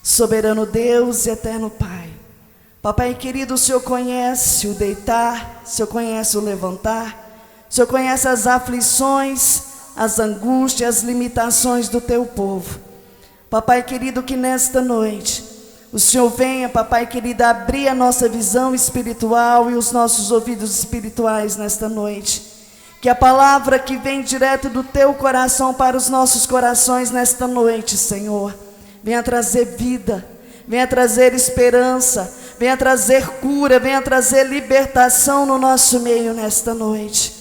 Soberano Deus e eterno Pai, Papai querido, o Senhor conhece o deitar, o Senhor conhece o levantar, o Senhor conhece as aflições, as angústias, as limitações do teu povo. Papai querido, que nesta noite o Senhor venha, Papai querido, abrir a nossa visão espiritual e os nossos ouvidos espirituais nesta noite. Que a palavra que vem direto do teu coração para os nossos corações nesta noite, Senhor, venha trazer vida, venha trazer esperança, venha trazer cura, venha trazer libertação no nosso meio nesta noite.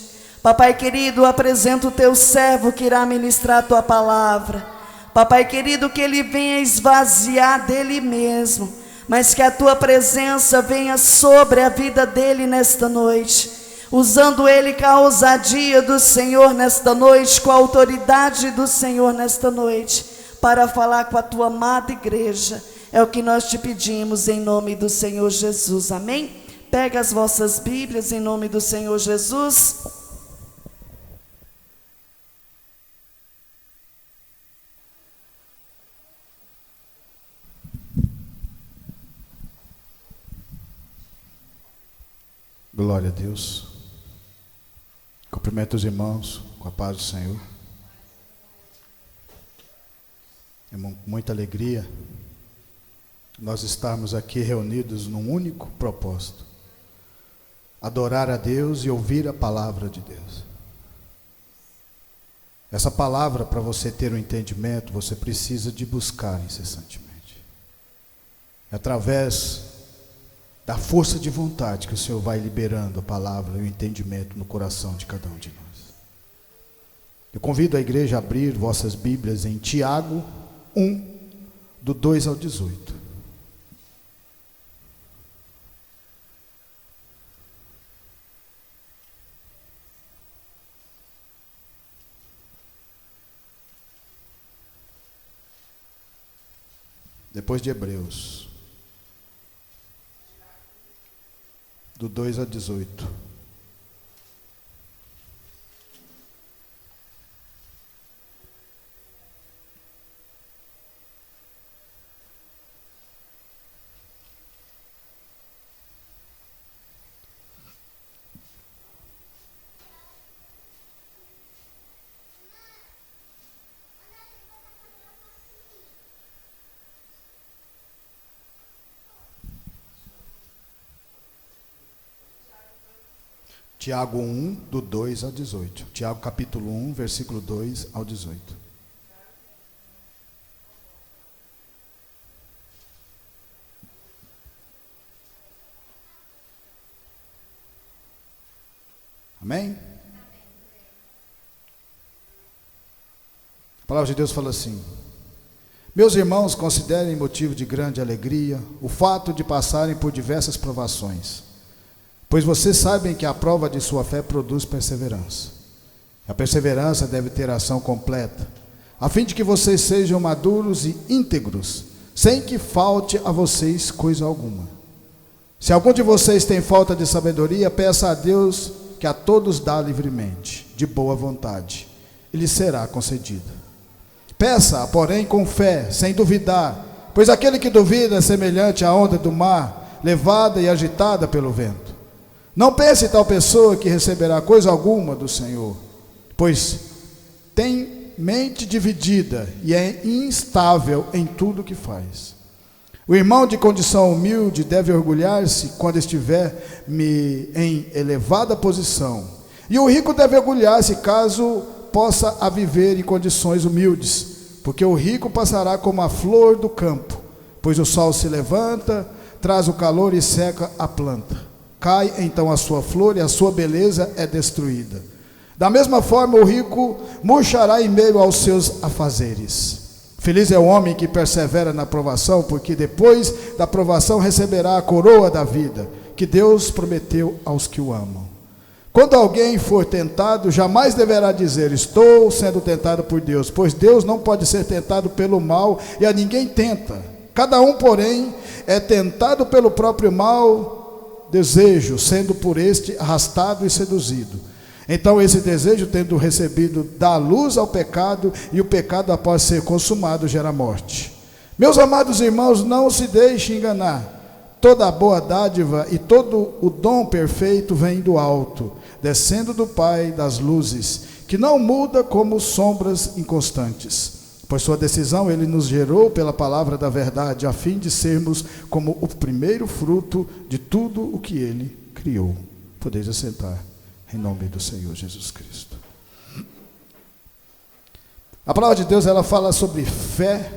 Papai querido, apresento o teu servo que irá ministrar a tua palavra. Papai querido, que ele venha esvaziar dele mesmo, mas que a tua presença venha sobre a vida dele nesta noite, usando ele com a ousadia do Senhor nesta noite, com a autoridade do Senhor nesta noite, para falar com a tua amada igreja. É o que nós te pedimos em nome do Senhor Jesus, amém? Pega as vossas Bíblias em nome do Senhor Jesus. Glória a Deus. Cumprimento os irmãos com a paz do Senhor. É muita alegria nós estarmos aqui reunidos num único propósito: adorar a Deus e ouvir a palavra de Deus. Essa palavra, para você ter um entendimento, você precisa de buscar incessantemente. É através da força de vontade que o Senhor vai liberando a palavra e o entendimento no coração de cada um de nós. Eu convido a igreja a abrir vossas Bíblias em Tiago 1, do 2 ao 18. Depois de Hebreus, do 2 a 18. Tiago 1, do 2 ao 18. Tiago capítulo 1, versículo 2 ao 18. Amém? A palavra de Deus fala assim: meus irmãos, considerem motivo de grande alegria o fato de passarem por diversas provações, pois vocês sabem que a prova de sua fé produz perseverança. A perseverança deve ter ação completa, a fim de que vocês sejam maduros e íntegros, sem que falte a vocês coisa alguma. Se algum de vocês tem falta de sabedoria, peça a Deus, que a todos dá livremente, de boa vontade, e lhe será concedida. Peça, porém, com fé, sem duvidar, pois aquele que duvida é semelhante à onda do mar, levada e agitada pelo vento. Não pense tal pessoa que receberá coisa alguma do Senhor, pois tem mente dividida e é instável em tudo que faz. O irmão de condição humilde deve orgulhar-se quando estiver em elevada posição, e o rico deve orgulhar-se caso possa a viver em condições humildes, porque o rico passará como a flor do campo, pois o sol se levanta, traz o calor e seca a planta. Cai então a sua flor e a sua beleza é destruída. Da mesma forma, o rico murchará em meio aos seus afazeres. Feliz é o homem que persevera na provação, porque depois da provação receberá a coroa da vida, que Deus prometeu aos que o amam. Quando alguém for tentado, jamais deverá dizer: estou sendo tentado por Deus, pois Deus não pode ser tentado pelo mal, e a ninguém tenta. Cada um, porém, é tentado pelo próprio mal desejo, sendo por este arrastado e seduzido. Então esse desejo, tendo recebido, dá luz ao pecado, e o pecado, após ser consumado, gera morte. Meus amados irmãos, não se deixem enganar. Toda a boa dádiva e todo o dom perfeito vem do alto, descendo do Pai das luzes, que não muda como sombras inconstantes. Por sua decisão, ele nos gerou pela palavra da verdade, a fim de sermos como o primeiro fruto de tudo o que ele criou. Podeis assentar, em nome do Senhor Jesus Cristo. A palavra de Deus, ela fala sobre fé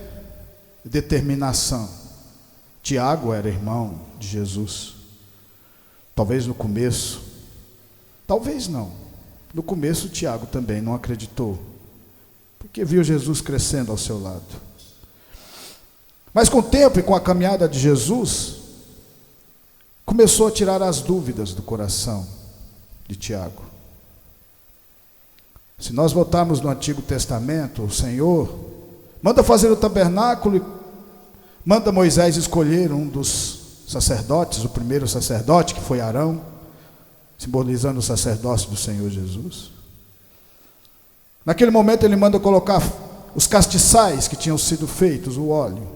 e determinação. Tiago era irmão de Jesus. Talvez no começo, talvez não. No começo Tiago também não acreditou, porque viu Jesus crescendo ao seu lado. Mas com o tempo e com a caminhada de Jesus, começou a tirar as dúvidas do coração de Tiago. Se nós voltarmos no Antigo Testamento, o Senhor manda fazer o tabernáculo e manda Moisés escolher um dos sacerdotes, o primeiro sacerdote, que foi Arão, simbolizando o sacerdócio do Senhor Jesus. Naquele momento ele manda colocar os castiçais que tinham sido feitos, o óleo,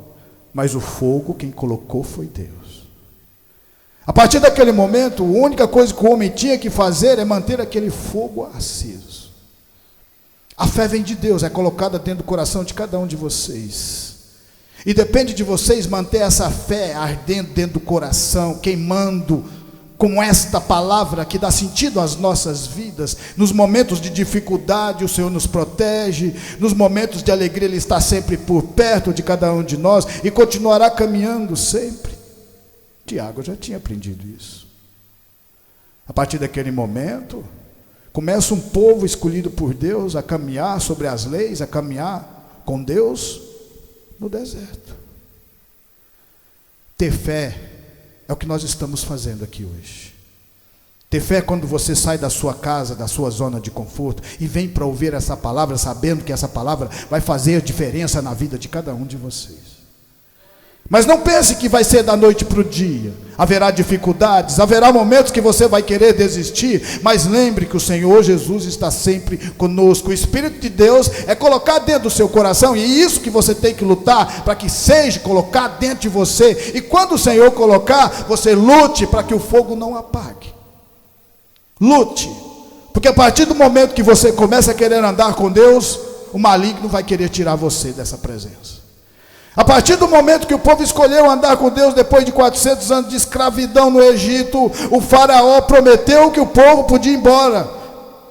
mas o fogo quem colocou foi Deus. A partir daquele momento, a única coisa que o homem tinha que fazer é manter aquele fogo aceso. A fé vem de Deus, é colocada dentro do coração de cada um de vocês. E depende de vocês manter essa fé ardendo dentro do coração, queimando, com esta palavra que dá sentido às nossas vidas. Nos momentos de dificuldade, o Senhor nos protege. Nos momentos de alegria, Ele está sempre por perto de cada um de nós e continuará caminhando sempre. Tiago já tinha aprendido isso. A partir daquele momento, começa um povo escolhido por Deus a caminhar sobre as leis, a caminhar com Deus no deserto. Ter fé é o que nós estamos fazendo aqui hoje. Ter fé é quando você sai da sua casa, da sua zona de conforto e vem para ouvir essa palavra, sabendo que essa palavra vai fazer diferença na vida de cada um de vocês. Mas não pense que vai ser da noite para o dia. Haverá dificuldades, haverá momentos que você vai querer desistir, mas lembre que o Senhor Jesus está sempre conosco. O Espírito de Deus é colocado dentro do seu coração, e é isso que você tem que lutar, para que seja colocado dentro de você. E quando o Senhor colocar, você lute para que o fogo não apague. Lute, porque a partir do momento que você começa a querer andar com Deus, o maligno vai querer tirar você dessa presença. A partir do momento que o povo escolheu andar com Deus, depois de 400 anos de escravidão no Egito, o faraó prometeu que o povo podia ir embora.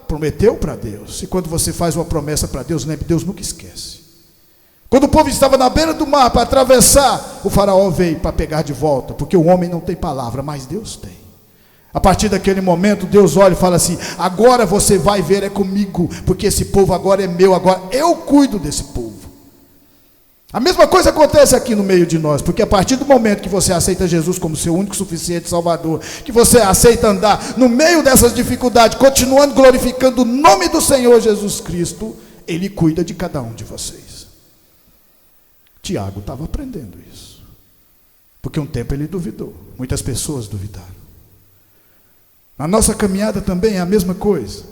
Prometeu para Deus. E quando você faz uma promessa para Deus, lembre, Deus nunca esquece. Quando o povo estava na beira do mar para atravessar, o faraó veio para pegar de volta, porque o homem não tem palavra, mas Deus tem. A partir daquele momento, Deus olha e fala assim: agora você vai ver, é comigo, porque esse povo agora é meu, agora eu cuido desse povo. A mesma coisa acontece aqui no meio de nós, porque a partir do momento que você aceita Jesus como seu único, suficiente Salvador, que você aceita andar no meio dessas dificuldades, continuando glorificando o nome do Senhor Jesus Cristo, Ele cuida de cada um de vocês. Tiago estava aprendendo isso, porque um tempo ele duvidou, muitas pessoas duvidaram. Na nossa caminhada também é a mesma coisa,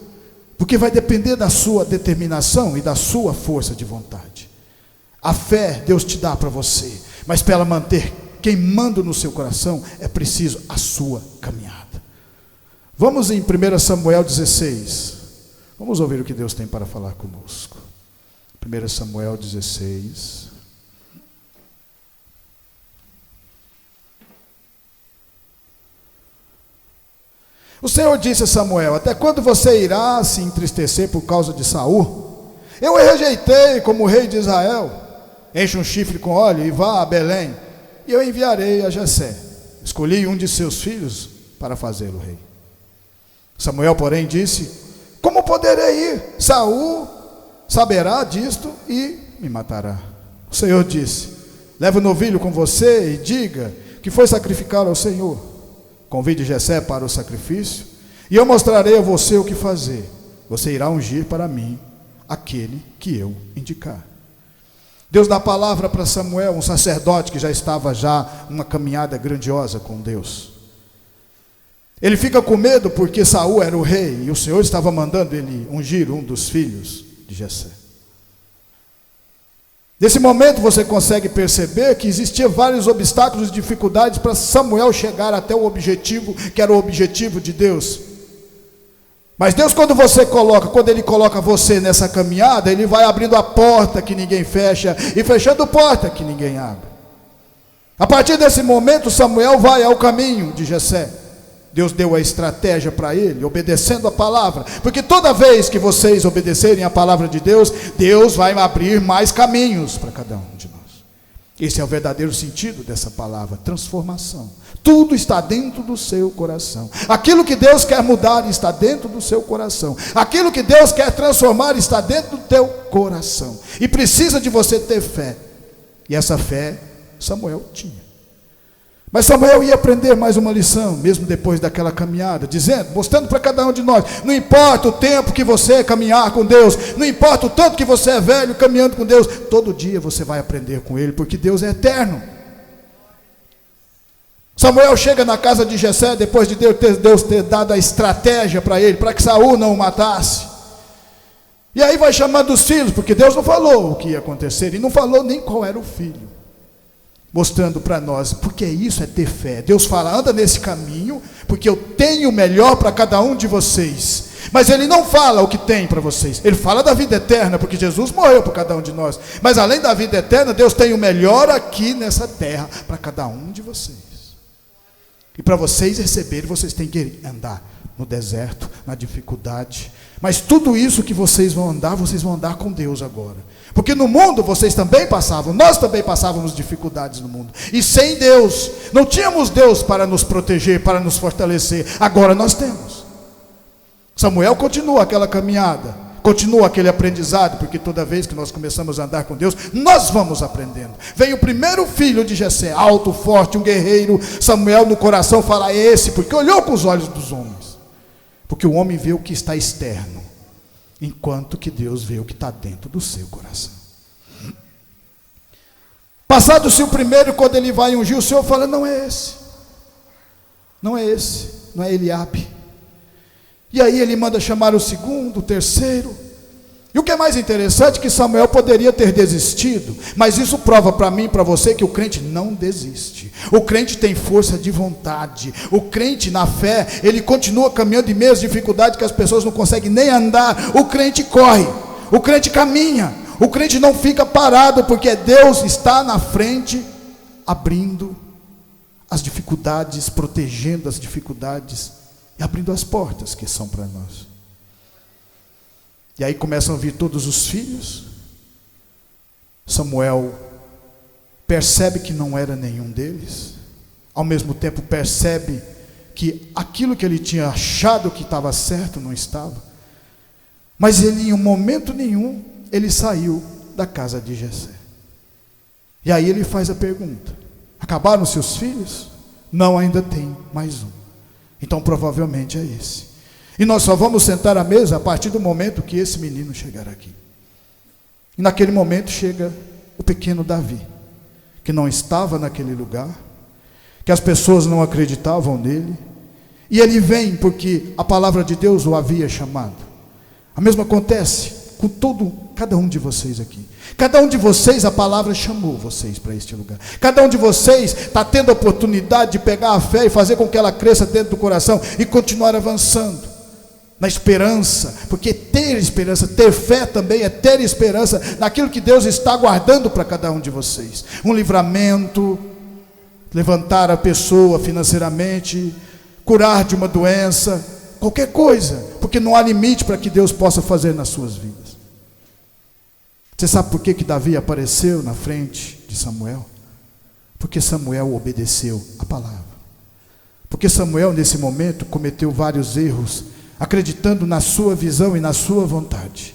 porque vai depender da sua determinação e da sua força de vontade. A fé Deus te dá para você, mas para ela manter queimando no seu coração, é preciso a sua caminhada. Vamos em 1 Samuel 16, vamos ouvir o que Deus tem para falar conosco. 1 Samuel 16. O Senhor disse a Samuel: até quando você irá se entristecer por causa de Saul? Eu o rejeitei como rei de Israel. Enche um chifre com óleo e vá a Belém, e eu enviarei a Jessé. Escolhi um de seus filhos para fazê-lo rei. Samuel, porém, disse: como poderei ir? Saul saberá disto e me matará. O Senhor disse: leve o novilho com você e diga que foi sacrificar ao Senhor. Convide Jessé para o sacrifício, e eu mostrarei a você o que fazer. Você irá ungir para mim aquele que eu indicar. Deus dá a palavra para Samuel, um sacerdote que já estava numa caminhada grandiosa com Deus. Ele fica com medo porque Saul era o rei e o Senhor estava mandando ele ungir um dos filhos de Jessé. Nesse momento você consegue perceber que existiam vários obstáculos e dificuldades para Samuel chegar até o objetivo, que era o objetivo de Deus. Mas Deus, quando Ele coloca você nessa caminhada, Ele vai abrindo a porta que ninguém fecha e fechando a porta que ninguém abre. A partir desse momento, Samuel vai ao caminho de Jessé. Deus deu a estratégia para ele, obedecendo a palavra, porque toda vez que vocês obedecerem a palavra de Deus, Deus vai abrir mais caminhos para cada um de nós. Esse é o verdadeiro sentido dessa palavra, transformação. Tudo está dentro do seu coração. Aquilo que Deus quer mudar está dentro do seu coração. Aquilo que Deus quer transformar está dentro do teu coração. E precisa de você ter fé. E essa fé Samuel tinha. Mas Samuel ia aprender mais uma lição, mesmo depois daquela caminhada, mostrando para cada um de nós, não importa o tempo que você caminhar com Deus, não importa o tanto que você é velho caminhando com Deus, todo dia você vai aprender com Ele, porque Deus é eterno. Samuel chega na casa de Jessé, depois de Deus ter dado a estratégia para ele, para que Saul não o matasse. E aí vai chamando os filhos, porque Deus não falou o que ia acontecer, e não falou nem qual era o filho. Mostrando para nós, porque isso é ter fé. Deus fala, anda nesse caminho, porque eu tenho o melhor para cada um de vocês. Mas Ele não fala o que tem para vocês. Ele fala da vida eterna, porque Jesus morreu por cada um de nós. Mas além da vida eterna, Deus tem o melhor aqui nessa terra para cada um de vocês. E para vocês receberem, vocês têm que andar no deserto, na dificuldade. Mas tudo isso que vocês vão andar com Deus agora. Porque no mundo vocês também passavam, nós também passávamos dificuldades no mundo. E sem Deus, não tínhamos Deus para nos proteger, para nos fortalecer. Agora nós temos. Samuel continua aquela caminhada, continua aquele aprendizado, porque toda vez que nós começamos a andar com Deus, nós vamos aprendendo. Vem o primeiro filho de Jessé, alto, forte, um guerreiro. Samuel no coração fala, é esse, porque olhou com os olhos dos homens. Porque o homem vê o que está externo, enquanto que Deus vê o que está dentro do seu coração. Passado-se o primeiro, quando ele vai ungir, o Senhor fala, não é esse, não é Eliabe. E aí ele manda chamar o segundo, o terceiro. E o que é mais interessante é que Samuel poderia ter desistido, mas isso prova para mim e para você que o crente não desiste. O crente tem força de vontade. O crente na fé, ele continua caminhando em meio às dificuldades que as pessoas não conseguem nem andar. O crente corre, o crente caminha, o crente não fica parado, porque Deus está na frente, abrindo as dificuldades, protegendo as dificuldades e abrindo as portas que são para nós. E aí começam a vir todos os filhos. Samuel percebe que não era nenhum deles. Ao mesmo tempo percebe que aquilo que ele tinha achado que estava certo não estava. Mas ele, em um momento nenhum, ele saiu da casa de Jessé. E aí ele faz a pergunta: acabaram seus filhos? Não, ainda tem mais um. Então provavelmente é esse. E nós só vamos sentar à mesa a partir do momento que esse menino chegar aqui. E naquele momento chega o pequeno Davi, que não estava naquele lugar, que as pessoas não acreditavam nele, e ele vem porque a palavra de Deus o havia chamado. A mesma acontece com cada um de vocês aqui. Cada um de vocês, a palavra chamou vocês para este lugar. Cada um de vocês está tendo a oportunidade de pegar a fé e fazer com que ela cresça dentro do coração e continuar avançando na esperança, porque ter esperança, ter fé também é ter esperança naquilo que Deus está guardando para cada um de vocês. Um livramento, levantar a pessoa financeiramente, curar de uma doença, qualquer coisa, porque não há limite para que Deus possa fazer nas suas vidas. Você sabe por que Davi apareceu na frente de Samuel? Porque Samuel obedeceu a palavra. Porque Samuel nesse momento cometeu vários erros, acreditando na sua visão e na sua vontade.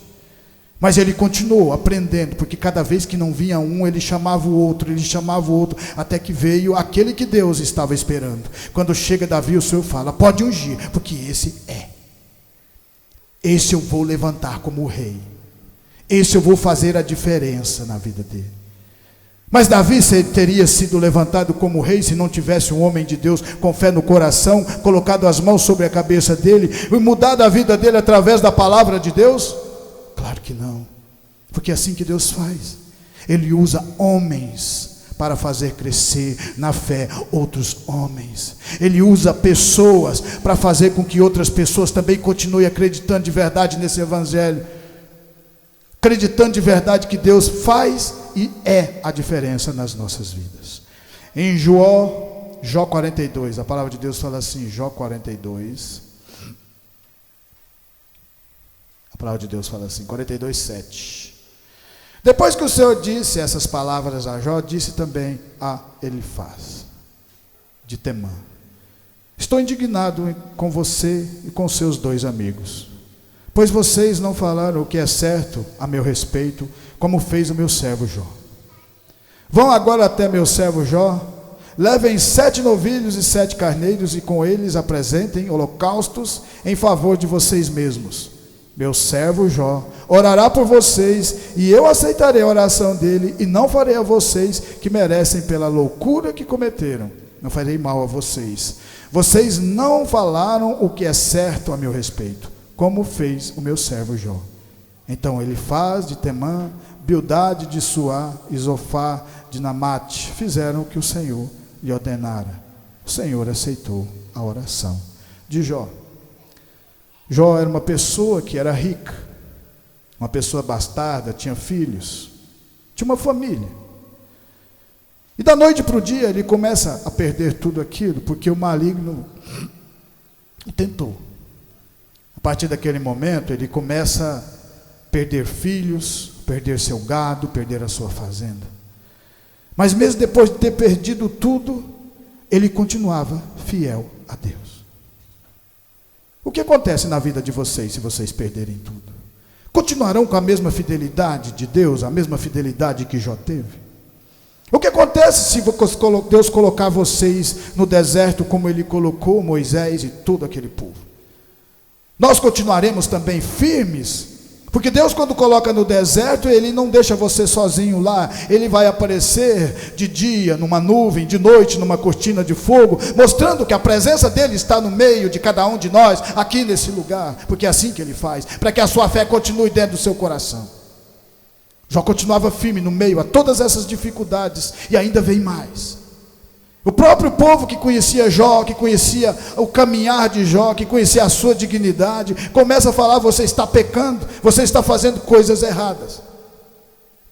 Mas ele continuou aprendendo, porque cada vez que não vinha um, ele chamava o outro, até que veio aquele que Deus estava esperando. Quando chega Davi, o Senhor fala: pode ungir, porque esse eu vou levantar como rei, esse eu vou fazer a diferença na vida dele. Mas Davi teria sido levantado como rei se não tivesse um homem de Deus com fé no coração, colocado as mãos sobre a cabeça dele e mudado a vida dele através da palavra de Deus? Claro que não, porque é assim que Deus faz. Ele usa homens para fazer crescer na fé outros homens. Ele usa pessoas para fazer com que outras pessoas também continuem acreditando de verdade nesse evangelho, acreditando de verdade que Deus faz e é a diferença nas nossas vidas. Em Jó 42, a palavra de Deus fala assim, Jó 42, a palavra de Deus fala assim, 42, 7. Depois que o Senhor disse essas palavras a Jó, disse também a Elifaz, de Temã: estou indignado com você e com seus 2 amigos, pois vocês não falaram o que é certo a meu respeito, como fez o meu servo Jó. Vão agora até meu servo Jó, levem 7 novilhos e 7 carneiros, e com eles apresentem holocaustos em favor de vocês mesmos. Meu servo Jó orará por vocês, e eu aceitarei a oração dele, e não farei a vocês que merecem pela loucura que cometeram. Não farei mal a vocês. Vocês não falaram o que é certo a meu respeito, como fez o meu servo Jó. Então Elifaz de Temã, Bildade de Suá e Zofar de Namate fizeram o que o Senhor lhe ordenara. O Senhor aceitou a oração de Jó. Jó era uma pessoa que era rica, uma pessoa bastarda, tinha filhos, tinha uma família. E da noite para o dia ele começa a perder tudo aquilo, porque o maligno tentou. A partir daquele momento ele começa a perder filhos, perder seu gado, perder a sua fazenda. Mas mesmo depois de ter perdido tudo, ele continuava fiel a Deus. O que acontece na vida de vocês se vocês perderem tudo? Continuarão com a mesma fidelidade de Deus, a mesma fidelidade que Jó teve? O que acontece se Deus colocar vocês no deserto como Ele colocou Moisés e todo aquele povo? Nós continuaremos também firmes? Porque Deus, quando coloca no deserto, Ele não deixa você sozinho lá. Ele vai aparecer de dia numa nuvem, de noite numa cortina de fogo, mostrando que a presença dEle está no meio de cada um de nós, aqui nesse lugar. Porque é assim que Ele faz, para que a sua fé continue dentro do seu coração. Jó continuava firme no meio a todas essas dificuldades, e ainda vem mais. O próprio povo que conhecia Jó, que conhecia o caminhar de Jó, que conhecia a sua dignidade, começa a falar: você está pecando, você está fazendo coisas erradas.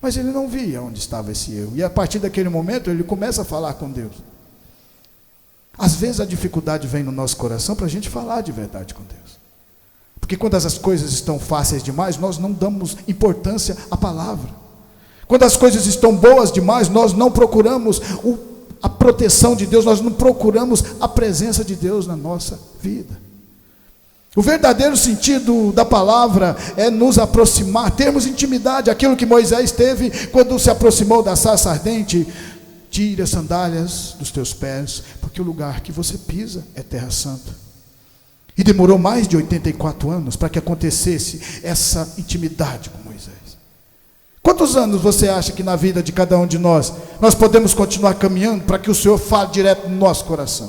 Mas ele não via onde estava esse erro, e a partir daquele momento ele começa a falar com Deus. Às vezes a dificuldade vem no nosso coração para a gente falar de verdade com Deus, porque quando as coisas estão fáceis demais, nós não damos importância à palavra. Quando as coisas estão boas demais, nós não procuramos a proteção de Deus, nós não procuramos a presença de Deus na nossa vida. O verdadeiro sentido da palavra é nos aproximar, termos intimidade, aquilo que Moisés teve quando se aproximou da sarça ardente. Tire as sandálias dos teus pés, porque o lugar que você pisa é terra santa. E demorou mais de 84 anos para que acontecesse essa intimidade com Moisés. Quantos anos você acha que na vida de cada um de nós podemos continuar caminhando para que o Senhor fale direto no nosso coração?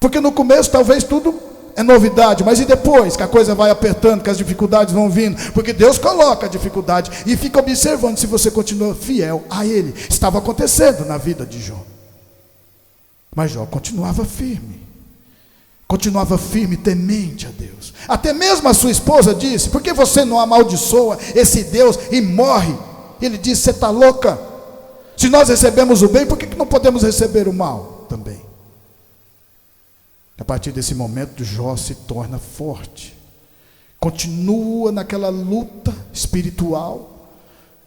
Porque no começo talvez tudo é novidade, mas e depois que a coisa vai apertando, que as dificuldades vão vindo? Porque Deus coloca a dificuldade e fica observando se você continua fiel a Ele. Estava acontecendo na vida de Jó. Mas Jó continuava firme, temente a Deus. Até mesmo a sua esposa disse: por que você não amaldiçoa esse Deus e morre? Ele disse: você está louca? Se nós recebemos o bem, por que não podemos receber o mal também? A partir desse momento, Jó se torna forte, continua naquela luta espiritual,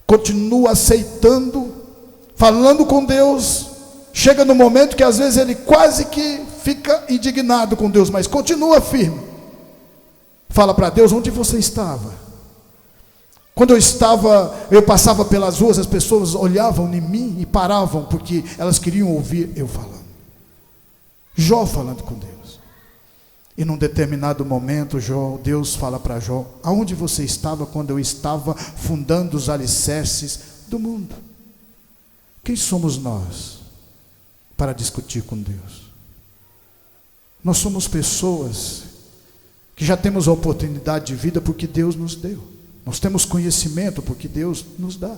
continua aceitando, falando com Deus. Chega no momento que às vezes ele quase que fica indignado com Deus, mas continua firme. Fala para Deus: onde você estava? Quando eu passava pelas ruas, as pessoas olhavam em mim e paravam, porque elas queriam ouvir eu falando. Jó falando com Deus. E num determinado momento, Deus fala para Jó: aonde você estava quando eu estava fundando os alicerces do mundo? Quem somos nós para discutir com Deus? Nós somos pessoas que já temos a oportunidade de vida porque Deus nos deu. Nós temos conhecimento porque Deus nos dá.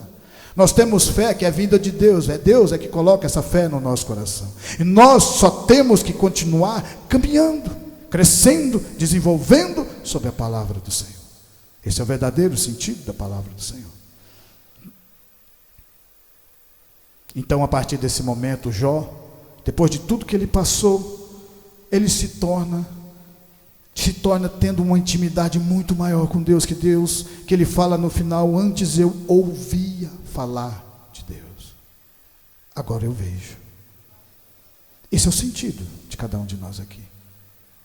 Nós temos fé que é vinda de Deus, é Deus que coloca essa fé no nosso coração. E nós só temos que continuar caminhando, crescendo, desenvolvendo sobre a palavra do Senhor. Esse é o verdadeiro sentido da palavra do Senhor. Então, a partir desse momento, Jó, depois de tudo que ele passou, ele se torna tendo uma intimidade muito maior com Deus, que ele fala no final: antes eu ouvia falar de Deus, agora eu vejo. Esse é o sentido de cada um de nós aqui,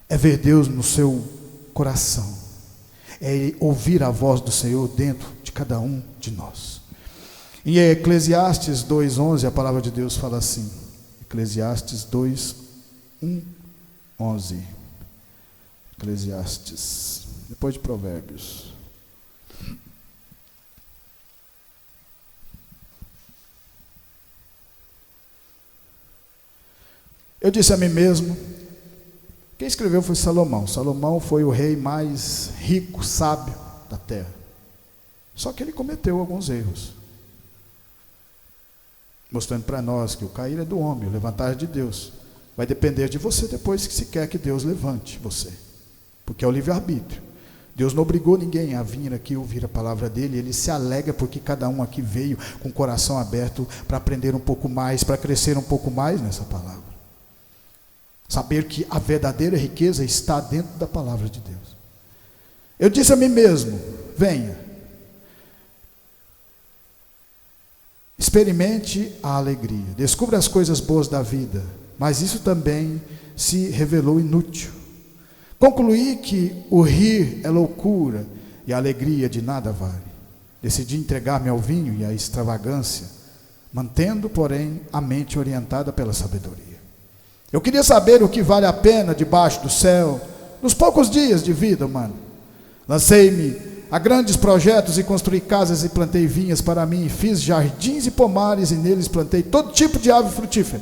é ver Deus no seu coração, é ouvir a voz do Senhor dentro de cada um de nós. Em Eclesiastes 2:11, a palavra de Deus fala assim, Eclesiastes 2:11, Eclesiastes, depois de Provérbios. Eu disse a mim mesmo, quem escreveu foi Salomão. Salomão foi o rei mais rico, sábio da terra. Só que ele cometeu alguns erros, mostrando para nós que o cair é do homem, o levantar é de Deus. Vai depender de você depois, que se quer que Deus levante você, porque é o livre-arbítrio. Deus não obrigou ninguém a vir aqui ouvir a palavra dele. Ele se alegra porque cada um aqui veio com o coração aberto para aprender um pouco mais, para crescer um pouco mais nessa palavra. Saber que a verdadeira riqueza está dentro da palavra de Deus. Eu disse a mim mesmo: venha, experimente a alegria, descubra as coisas boas da vida, mas isso também se revelou inútil. Concluí que o rir é loucura e a alegria de nada vale. Decidi entregar-me ao vinho e à extravagância, mantendo, porém, a mente orientada pela sabedoria. Eu queria saber o que vale a pena debaixo do céu, nos poucos dias de vida humana. Lancei-me a grandes projetos e construí casas e plantei vinhas para mim, fiz jardins e pomares e neles plantei todo tipo de ave frutífera.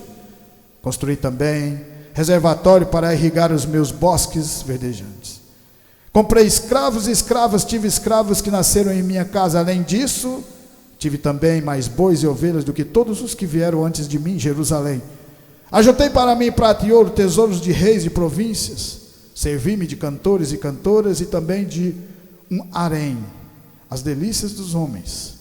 Construí também reservatório para irrigar os meus bosques verdejantes. Comprei escravos e escravas, tive escravos que nasceram em minha casa. Além disso, tive também mais bois e ovelhas do que todos os que vieram antes de mim em Jerusalém. Ajuntei para mim prata e ouro, tesouros de reis e províncias. Servi-me de cantores e cantoras e também de um harém, as delícias dos homens.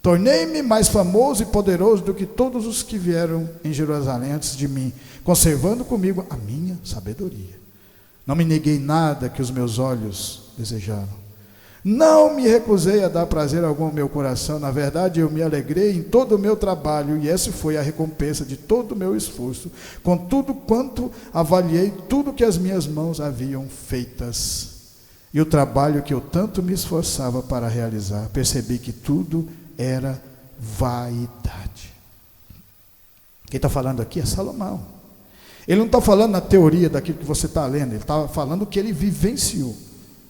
Tornei-me mais famoso e poderoso do que todos os que vieram em Jerusalém antes de mim, conservando comigo a minha sabedoria. Não me neguei nada que os meus olhos desejaram. Não me recusei a dar prazer algum ao meu coração. Na verdade, eu me alegrei em todo o meu trabalho, e essa foi a recompensa de todo o meu esforço, com tudo quanto avaliei tudo que as minhas mãos haviam feitas. E o trabalho que eu tanto me esforçava para realizar, percebi que tudo era vaidade. Quem está falando aqui é Salomão. Ele não está falando na teoria daquilo que você está lendo, ele está falando o que ele vivenciou,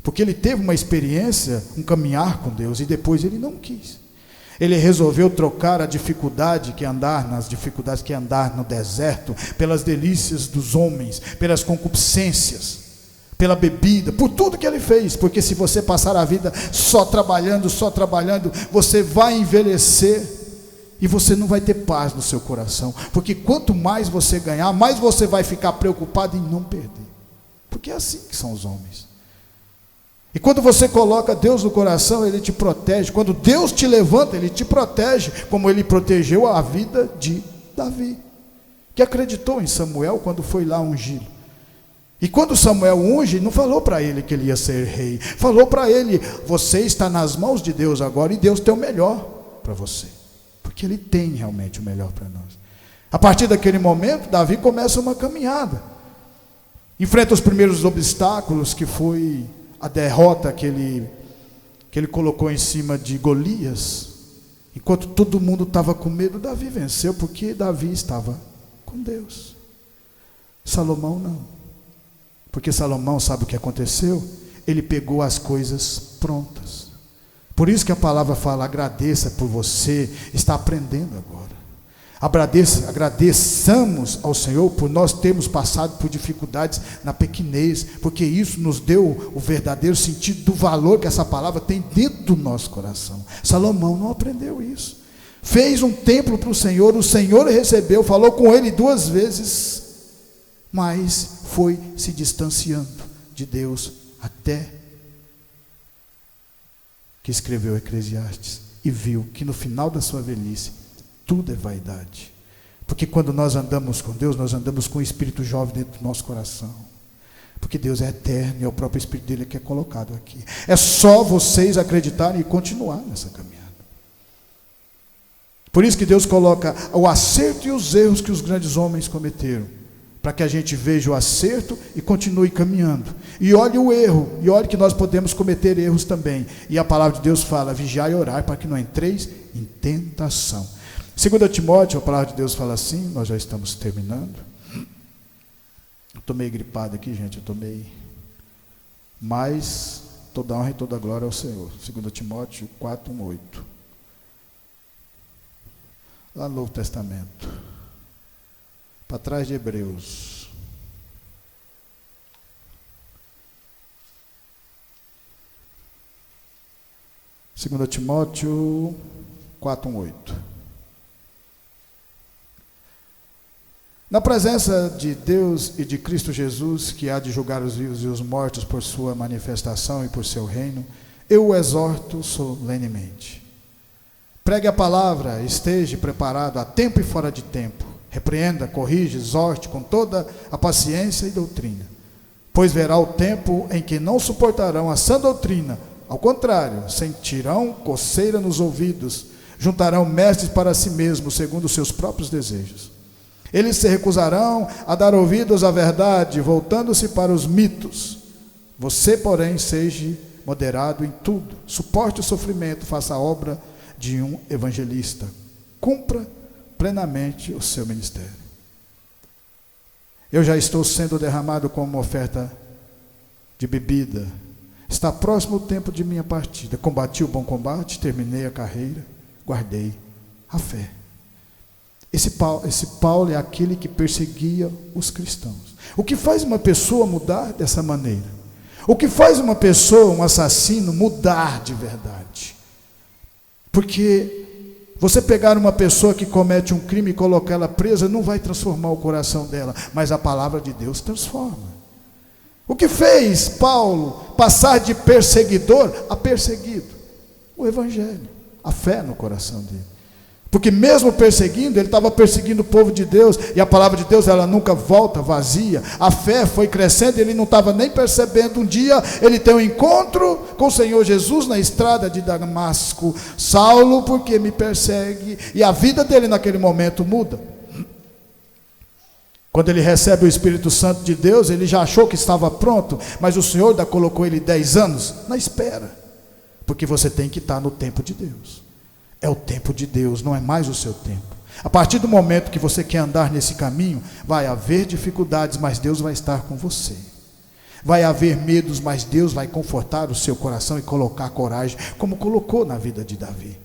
porque ele teve uma experiência, um caminhar com Deus, e depois ele não quis. Ele resolveu trocar a dificuldade que é andar nas dificuldades, que é andar no deserto, pelas delícias dos homens, pelas concupiscências, pela bebida, por tudo que ele fez. Porque se você passar a vida só trabalhando, você vai envelhecer e você não vai ter paz no seu coração, porque quanto mais você ganhar, mais você vai ficar preocupado em não perder, porque é assim que são os homens. E quando você coloca Deus no coração, Ele te protege. Quando Deus te levanta, Ele te protege, como Ele protegeu a vida de Davi, que acreditou em Samuel quando foi lá ungí-lo. E quando Samuel unge, não falou para ele que ele ia ser rei, falou para ele: você está nas mãos de Deus agora, e Deus tem o melhor para você, porque Ele tem realmente o melhor para nós. A partir daquele momento, Davi começa uma caminhada, enfrenta os primeiros obstáculos, que foi a derrota que ele colocou em cima de Golias. Enquanto todo mundo estava com medo, Davi venceu, porque Davi estava com Deus. Salomão não. Porque Salomão, sabe o que aconteceu? Ele pegou as coisas prontas. Por isso que a palavra fala: agradeça por você estar aprendendo agora. Agradeçamos ao Senhor por nós termos passado por dificuldades na pequenez, porque isso nos deu o verdadeiro sentido do valor que essa palavra tem dentro do nosso coração. Salomão não aprendeu isso. fez um templo para o Senhor recebeu, falou com ele 2 vezes, mas foi se distanciando de Deus até que escreveu Eclesiastes e viu que no final da sua velhice tudo é vaidade. Porque quando nós andamos com Deus, nós andamos com o Espírito jovem dentro do nosso coração. Porque Deus é eterno e é o próprio Espírito dele que é colocado aqui. É só vocês acreditarem e continuar nessa caminhada. Por isso que Deus coloca o acerto e os erros que os grandes homens cometeram, para que a gente veja o acerto e continue caminhando. E olhe o erro, e olhe que nós podemos cometer erros também. E a palavra de Deus fala: vigiai e orai para que não entreis em tentação. 2 Timóteo, a palavra de Deus fala assim, nós já estamos terminando. Estou meio gripado aqui, gente, mas toda honra e toda glória ao Senhor. 2 Timóteo 4, 1, 8. Lá no Novo Testamento, para trás de Hebreus. Segunda Timóteo 4, 1, 8. Na presença de Deus e de Cristo Jesus, que há de julgar os vivos e os mortos por sua manifestação e por seu reino, eu o exorto solenemente. Pregue a palavra, esteja preparado a tempo e fora de tempo. Repreenda, corrija, exorte com toda a paciência e doutrina. Pois verá o tempo em que não suportarão a sã doutrina. Ao contrário, sentirão coceira nos ouvidos, juntarão mestres para si mesmos, segundo os seus próprios desejos. Eles se recusarão a dar ouvidos à verdade, voltando-se para os mitos. Você, porém, seja moderado em tudo, suporte o sofrimento, faça a obra de um evangelista, cumpra plenamente o seu ministério. Eu já estou sendo derramado como uma oferta de bebida. Está próximo o tempo de minha partida. Combati o bom combate, terminei a carreira, guardei a fé. Esse Paulo é aquele que perseguia os cristãos. O que faz uma pessoa mudar dessa maneira? O que faz uma pessoa, um assassino, mudar de verdade? Porque você pegar uma pessoa que comete um crime e colocar ela presa, não vai transformar o coração dela, mas a palavra de Deus transforma. O que fez Paulo passar de perseguidor a perseguido? O evangelho, a fé no coração dele. Porque mesmo perseguindo, ele estava perseguindo o povo de Deus, e a palavra de Deus, ela nunca volta vazia. A fé foi crescendo, ele não estava nem percebendo. Um dia ele tem um encontro com o Senhor Jesus na estrada de Damasco. Saulo, por que me persegue? E a vida dele naquele momento muda. Quando ele recebe o Espírito Santo de Deus, ele já achou que estava pronto, mas o Senhor ainda colocou ele 10 anos na espera, porque você tem que estar no tempo de Deus. É o tempo de Deus, não é mais o seu tempo. A partir do momento que você quer andar nesse caminho, vai haver dificuldades, mas Deus vai estar com você. Vai haver medos, mas Deus vai confortar o seu coração e colocar coragem, como colocou na vida de Davi.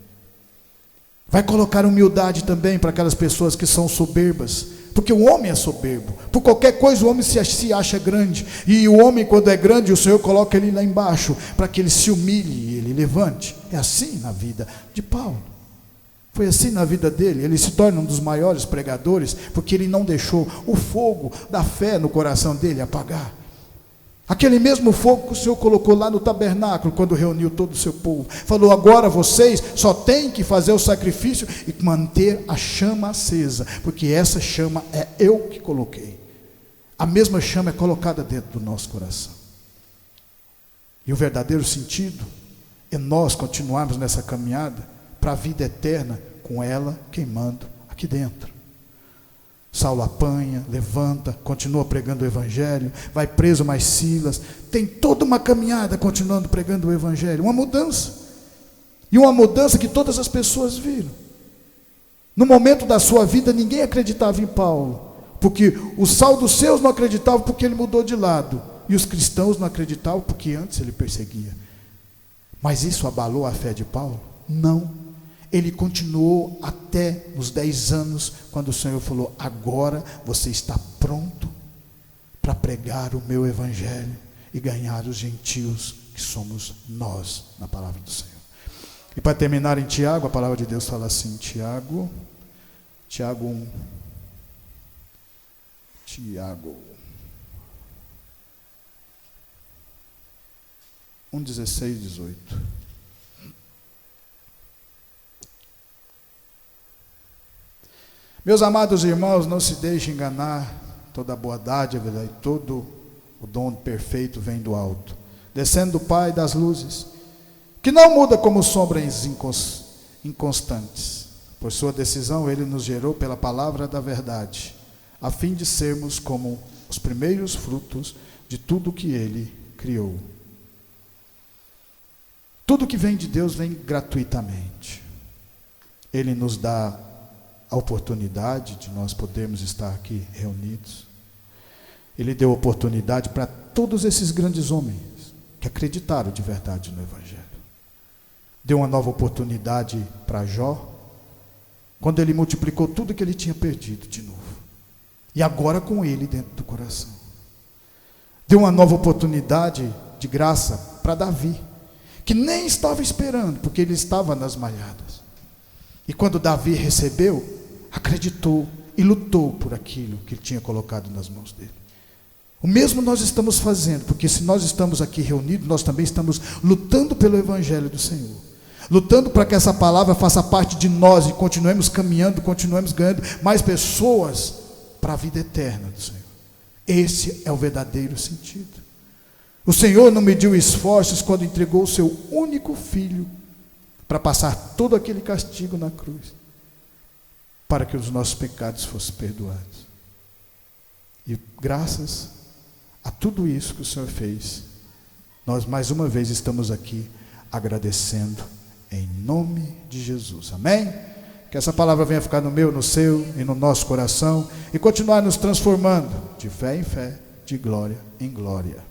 Vai colocar humildade também para aquelas pessoas que são soberbas, porque o homem é soberbo. Por qualquer coisa o homem se acha grande, e o homem, quando é grande, o Senhor coloca ele lá embaixo, para que ele se humilhe e ele levante. É assim na vida de Paulo. Foi assim na vida dele. Ele se torna um dos maiores pregadores, porque ele não deixou o fogo da fé no coração dele apagar. Aquele mesmo fogo que o Senhor colocou lá no tabernáculo, quando reuniu todo o seu povo. Falou: agora vocês só têm que fazer o sacrifício e manter a chama acesa, porque essa chama é eu que coloquei. A mesma chama é colocada dentro do nosso coração. E o verdadeiro sentido é nós continuarmos nessa caminhada para a vida eterna, com ela queimando aqui dentro. Saulo apanha, levanta, continua pregando o evangelho, vai preso, mais Silas, tem toda uma caminhada continuando pregando o evangelho, uma mudança, e uma mudança que todas as pessoas viram. No momento da sua vida ninguém acreditava em Paulo, porque os saduceus não acreditavam porque ele mudou de lado, e os cristãos não acreditavam porque antes ele perseguia. Mas isso abalou a fé de Paulo? Não. Ele continuou até os 10 anos, quando o Senhor falou: agora você está pronto para pregar o meu evangelho e ganhar os gentios, que somos nós, na palavra do Senhor. E para terminar em Tiago, a palavra de Deus fala assim, Tiago 1. Tiago 1, 16 e 18. Meus amados irmãos, não se deixem enganar, toda a boa dádiva e todo o dom perfeito vem do alto, descendo do Pai das luzes, que não muda como sombras inconstantes. Por sua decisão, Ele nos gerou pela palavra da verdade, a fim de sermos como os primeiros frutos de tudo que Ele criou. Tudo que vem de Deus vem gratuitamente. Ele nos dá a oportunidade de nós podermos estar aqui reunidos. Ele deu oportunidade para todos esses grandes homens que acreditaram de verdade no Evangelho. Deu uma nova oportunidade para Jó, quando ele multiplicou tudo que ele tinha perdido de novo. E agora com ele dentro do coração. Deu uma nova oportunidade de graça para Davi, que nem estava esperando, porque ele estava nas malhadas. E quando Davi recebeu, acreditou e lutou por aquilo que ele tinha colocado nas mãos dele. O mesmo nós estamos fazendo, porque se nós estamos aqui reunidos, nós também estamos lutando pelo Evangelho do Senhor, lutando para que essa palavra faça parte de nós e continuemos caminhando, continuemos ganhando mais pessoas para a vida eterna do Senhor. Esse é o verdadeiro sentido. O Senhor não mediu esforços quando entregou o seu único filho para passar todo aquele castigo na cruz, para que os nossos pecados fossem perdoados. E graças a tudo isso que o Senhor fez, nós mais uma vez estamos aqui agradecendo em nome de Jesus. Amém? Que essa palavra venha ficar no meu, no seu e no nosso coração e continuar nos transformando de fé em fé, de glória em glória.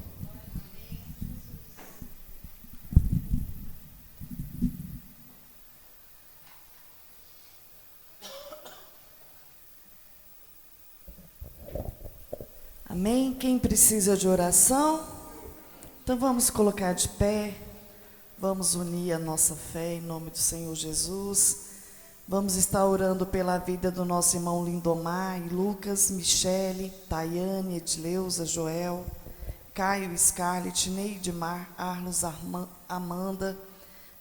Amém? Quem precisa de oração? Então vamos colocar de pé, vamos unir a nossa fé em nome do Senhor Jesus. Vamos estar orando pela vida do nosso irmão Lindomar, Lucas, Michele, Tayane, Edileuza, Joel, Caio, Scarlett, Neidmar, Arlos, Amanda,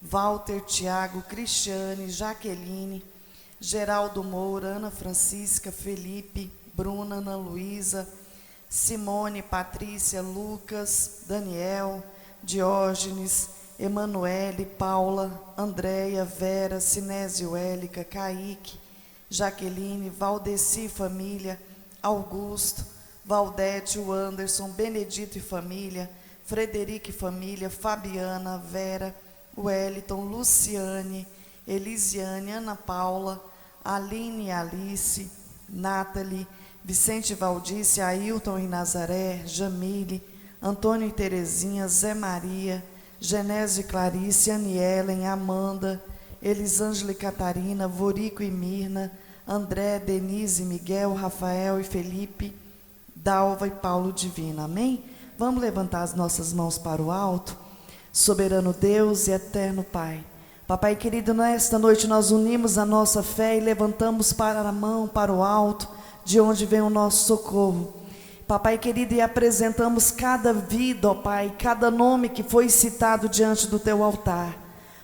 Walter, Tiago, Cristiane, Jaqueline, Geraldo Moura, Ana Francisca, Felipe, Bruna, Ana Luísa, Simone, Patrícia, Lucas, Daniel, Diógenes, Emanuele, Paula, Andréia, Vera, Sinésio, Élica, Kaique, Jaqueline, Valdeci, família, Augusto, Valdete, Anderson, Benedito e família, Frederico e família, Fabiana, Vera, Wellington, Luciane, Elisiane, Ana Paula, Aline e Alice, Nathalie, Vicente Valdice, Ailton e Nazaré, Jamile, Antônio e Terezinha, Zé Maria, Genésio e Clarice, Anielen, Amanda, Elisângela e Catarina, Vorico e Mirna, André, Denise, Miguel, Rafael e Felipe, Dalva e Paulo Divina. Amém? Vamos levantar as nossas mãos para o alto. Soberano Deus e eterno Pai, Papai querido, nesta noite nós unimos a nossa fé e levantamos para a mão, para o alto, de onde vem o nosso socorro. Papai querido, e apresentamos cada vida, ó Pai, cada nome que foi citado diante do Teu altar.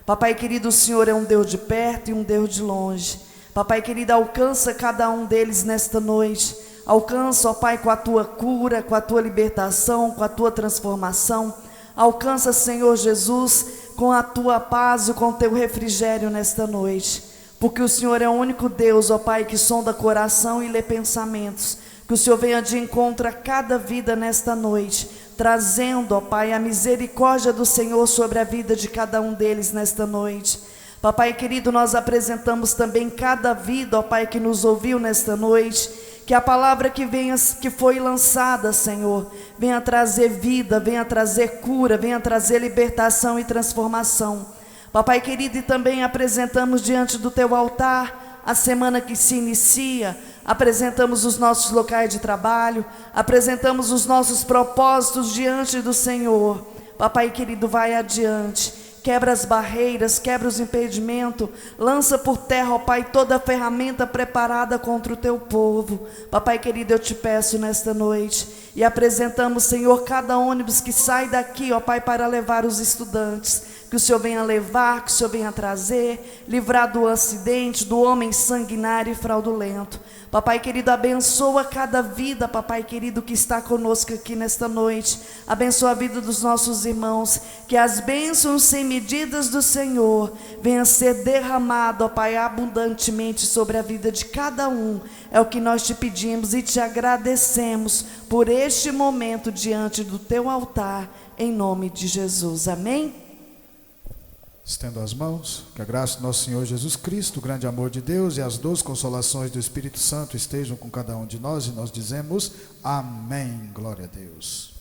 Papai querido, o Senhor é um Deus de perto e um Deus de longe. Papai querido, alcança cada um deles nesta noite. Alcança, ó Pai, com a Tua cura, com a Tua libertação, com a Tua transformação. Alcança, Senhor Jesus, com a Tua paz e com o Teu refrigério nesta noite. Porque o Senhor é o único Deus, ó Pai, que sonda coração e lê pensamentos. Que o Senhor venha de encontro a cada vida nesta noite, trazendo, ó Pai, a misericórdia do Senhor sobre a vida de cada um deles nesta noite. Papai querido, nós apresentamos também cada vida, ó Pai, que nos ouviu nesta noite. Que a palavra que foi lançada, Senhor, venha trazer vida, venha trazer cura, venha trazer libertação e transformação. Papai querido, e também apresentamos diante do Teu altar a semana que se inicia, apresentamos os nossos locais de trabalho, apresentamos os nossos propósitos diante do Senhor. Papai querido, vai adiante, quebra as barreiras, quebra os impedimentos, lança por terra, ó Pai, toda a ferramenta preparada contra o teu povo. Papai querido, eu te peço nesta noite, e apresentamos, Senhor, cada ônibus que sai daqui, ó Pai, para levar os estudantes, que o Senhor venha levar, que o Senhor venha trazer, livrar do acidente, do homem sanguinário e fraudulento. Papai querido, abençoa cada vida, papai querido, que está conosco aqui nesta noite. Abençoa a vida dos nossos irmãos, que as bênçãos sem medidas do Senhor venham ser derramadas, ó Pai, abundantemente sobre a vida de cada um. É o que nós te pedimos e te agradecemos por este momento diante do teu altar, em nome de Jesus. Amém? Estendo as mãos, que a graça do nosso Senhor Jesus Cristo, o grande amor de Deus e as doces consolações do Espírito Santo estejam com cada um de nós, e nós dizemos amém, glória a Deus.